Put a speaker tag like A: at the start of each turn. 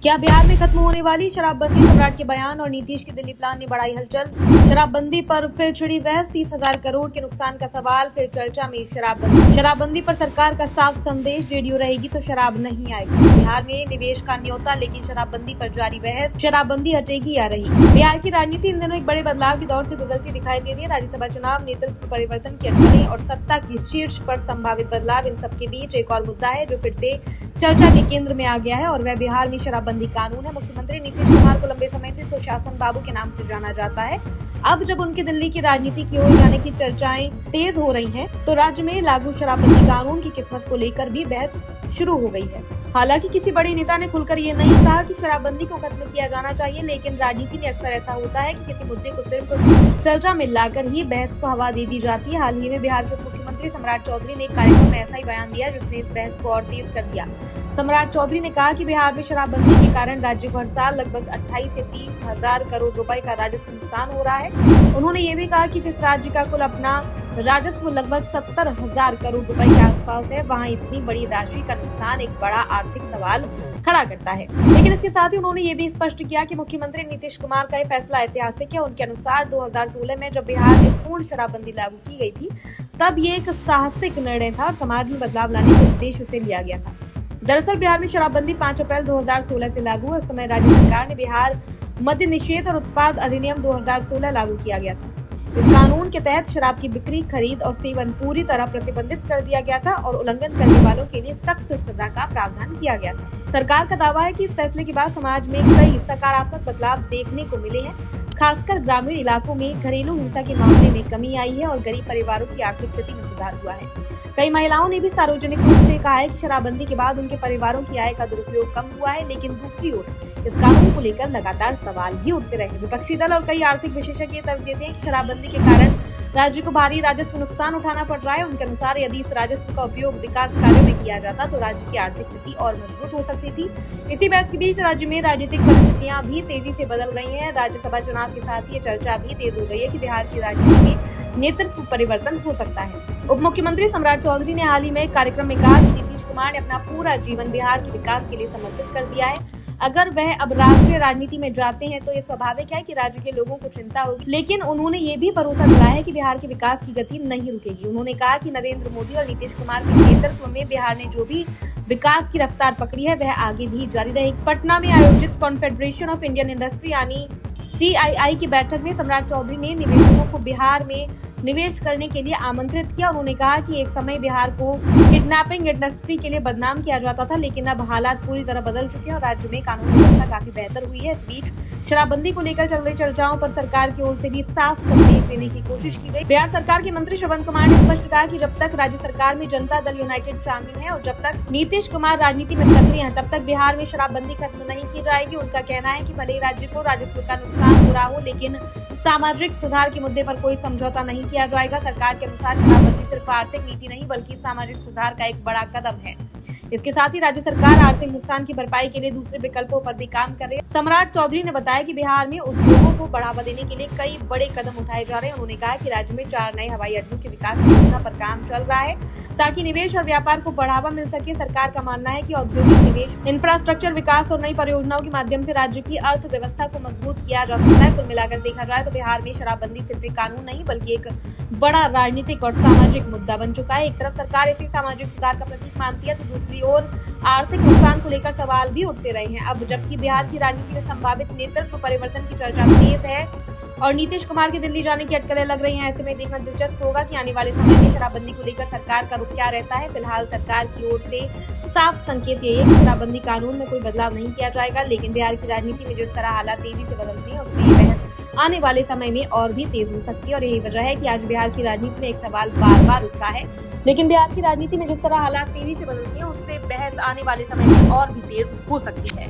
A: क्या बिहार में खत्म होने वाली शराबबंदी? सम्राट के बयान और नीतीश के दिल्ली प्लान ने बढ़ाई हलचल। शराबबंदी पर फिर छिड़ी बहस, 30,000 करोड़ के नुकसान का सवाल, फिर चर्चा में शराबबंदी पर सरकार का साफ संदेश, जेडीयू रहेगी तो शराब नहीं आएगी। बिहार में निवेश का न्योता, लेकिन शराबबंदी पर जारी बहस, शराबबंदी हटेगी या रही? बिहार की राजनीति इन दिनों एक बड़े बदलाव के दौर से गुजरती दिखाई दे रही है। राज्यसभा चुनाव, नेतृत्व परिवर्तन की अटकलें और सत्ता की शीर्ष पर संभावित बदलाव, इन सबके बीच एक और मुद्दा है जो फिर से चर्चा के केंद्र में आ गया है और वह बिहार में शराबबंदी कानून है। मुख्यमंत्री नीतीश कुमार को लंबे समय से सुशासन बाबू के नाम से जाना जाता है। अब जब उनकी दिल्ली की राजनीति की ओर जाने की चर्चाएं तेज हो रही हैं, तो राज्य में लागू शराबबंदी कानून की किस्मत को लेकर भी बहस शुरू हो गई है। हालांकि किसी बड़े नेता ने खुलकर ये नहीं कहा कि शराबबंदी को खत्म किया जाना चाहिए, लेकिन राजनीति में अक्सर ऐसा होता है कि किसी मुद्दे को सिर्फ चर्चा में लाकर ही बहस को हवा दे दी जाती है। हाल ही में बिहार के मुख्यमंत्री सम्राट चौधरी ने एक कार्यक्रम में ऐसा ही बयान दिया, जिसने इस बहस को और तेज कर दिया। सम्राट चौधरी ने कहा कि बिहार में शराबबंदी के कारण राज्य को हर साल लगभग 28 से 30,000 करोड़ रुपए का राजस्व नुकसान हो रहा है। उन्होंने ये भी कहा कि जिस राज्य का कुल अपना राजस्व लगभग 70,000 करोड़ रुपए के आसपास है, वहां इतनी बड़ी राशि का नुकसान एक बड़ा आर्थिक सवाल खड़ा करता है। लेकिन इसके साथ ही उन्होंने ये भी स्पष्ट किया कि मुख्यमंत्री नीतीश कुमार का ये फैसला ऐतिहासिक है। उनके अनुसार 2016 में जब बिहार में पूर्ण शराबबंदी लागू की गई थी, तब ये एक साहसिक निर्णय था और समाज में बदलाव लाने के उद्देश्य से लिया गया था। दरअसल बिहार में शराबबंदी 5 अप्रैल 2016 से लागू है। उस समय राज्य सरकार ने बिहार मद्य निषेध और उत्पाद अधिनियम 2016 लागू किया गया था। इस कानून के तहत शराब की बिक्री, खरीद और सेवन पूरी तरह प्रतिबंधित कर दिया गया था और उल्लंघन करने वालों के लिए सख्त सजा का प्रावधान किया गया था। सरकार का दावा है कि इस फैसले के बाद समाज में कई सकारात्मक बदलाव देखने को मिले हैं। खासकर ग्रामीण इलाकों में घरेलू हिंसा के मामले में कमी आई है और गरीब परिवारों की आर्थिक स्थिति में सुधार हुआ है। कई महिलाओं ने भी सार्वजनिक रूप से कहा है कि शराबबंदी के बाद उनके परिवारों की आय का दुरुपयोग कम हुआ है। लेकिन दूसरी ओर इस कानून को लेकर लगातार सवाल भी उठते रहे। विपक्षी दल और कई आर्थिक विशेषज्ञ ये तर्क देते हैं कि शराबबंदी के कारण राज्य को भारी राजस्व नुकसान उठाना पड़ रहा है। उनके अनुसार यदि इस राजस्व का उपयोग विकास कार्यों में किया जाता तो राज्य की आर्थिक स्थिति और मजबूत हो सकती थी। इसी बहस के बीच राज्य में राजनीतिक परिस्थितियां भी तेजी से बदल रही हैं। राज्यसभा चुनाव के साथ ये चर्चा भी तेज हो गई है कि बिहार की राजनीति में नेतृत्व परिवर्तन हो सकता है। उप मुख्यमंत्री सम्राट चौधरी ने हाल ही में एक कार्यक्रम में कहा कि नीतीश कुमार ने अपना पूरा जीवन बिहार के विकास के लिए समर्पित कर दिया है। अगर वह अब राष्ट्रीय राजनीति में जाते हैं तो ये स्वाभाविक है कि राज्य के लोगों को चिंता होगी, लेकिन उन्होंने ये भी भरोसा दिलाया है कि बिहार के विकास की गति नहीं रुकेगी। उन्होंने कहा कि नरेंद्र मोदी और नीतीश कुमार के नेतृत्व में बिहार ने जो भी विकास की रफ्तार पकड़ी है, वह आगे भी जारी रहेगी। पटना में आयोजित कॉन्फेडरेशन ऑफ इंडियन इंडस्ट्री यानी CII की बैठक में सम्राट चौधरी ने निवेशकों को बिहार में निवेश करने के लिए आमंत्रित किया। उन्होंने कहा कि एक समय बिहार को किडनैपिंग इंडस्ट्री के लिए बदनाम किया जाता था, लेकिन अब हालात पूरी तरह बदल चुके हैं और राज्य में कानून व्यवस्था काफी बेहतर हुई है। इस बीच शराबबंदी को लेकर चल रही चर्चाओं पर सरकार की ओर से भी साफ संदेश देने की कोशिश की गई। बिहार सरकार के मंत्री श्रवण कुमार ने स्पष्ट कहा कि जब तक राज्य सरकार में जनता दल यूनाइटेड शामिल है और जब तक नीतीश कुमार राजनीति में सक्रिय हैं, तब तक बिहार में शराबबंदी खत्म नहीं की जाएगी। उनका कहना है कि भले ही राज्य को राजस्व का नुकसान हो रहा हो, लेकिन सामाजिक सुधार के मुद्दे पर कोई समझौता नहीं किया जाएगा। सरकार के अनुसार शराबबंदी सिर्फ आर्थिक नीति नहीं बल्कि सामाजिक सुधार का एक बड़ा कदम है। इसके साथ ही राज्य सरकार आर्थिक नुकसान की भरपाई के लिए दूसरे विकल्पों पर भी काम कर रही है। सम्राट चौधरी ने बताया कि बिहार में उद्योगों को बढ़ावा देने के लिए कई बड़े कदम उठाए जा रहे हैं। उन्होंने कहा कि राज्य में 4 नए हवाई अड्डों के विकास की योजना पर काम चल रहा है ताकि निवेश और व्यापार को बढ़ावा मिल सके। सरकार का मानना है कि औद्योगिक निवेश, इंफ्रास्ट्रक्चर विकास और नई परियोजनाओं के माध्यम से राज्य की अर्थव्यवस्था को मजबूत किया जा सकता है। कुल मिलाकर देखा जाए तो बिहार में शराबबंदी सिर्फ एक कानून नहीं बल्कि एक बड़ा राजनीतिक और सामाजिक मुद्दा बन चुका है। एक तरफ सरकार इसे सामाजिक सुधार का प्रतीक मानती है, तो दूसरी ओर आर्थिक नुकसान को लेकर सवाल भी उठते रहे हैं। अब जबकि बिहार की राजनीति में संभावित नेतृत्व परिवर्तन की चर्चा तेज है और नीतीश कुमार के दिल्ली जाने की अटकलें लग रही हैं, ऐसे में देखना दिलचस्प होगा कि आने वाले समय में शराबबंदी को लेकर सरकार का रुख क्या रहता है। फिलहाल सरकार की ओर से साफ संकेत यही है कि शराबबंदी कानून में कोई बदलाव नहीं किया जाएगा, लेकिन बिहार की राजनीति में जिस तरह हालात तेजी से बदलते हैं उसमें ये बहस आने वाले समय में और भी तेज हो सकती है और यही वजह है कि आज बिहार की राजनीति में एक सवाल बार बार उठ रहा है। लेकिन बिहार की राजनीति में जिस तरह हालात तेजी से बदलती हैं उससे बहस आने वाले समय में और भी तेज हो सकती है।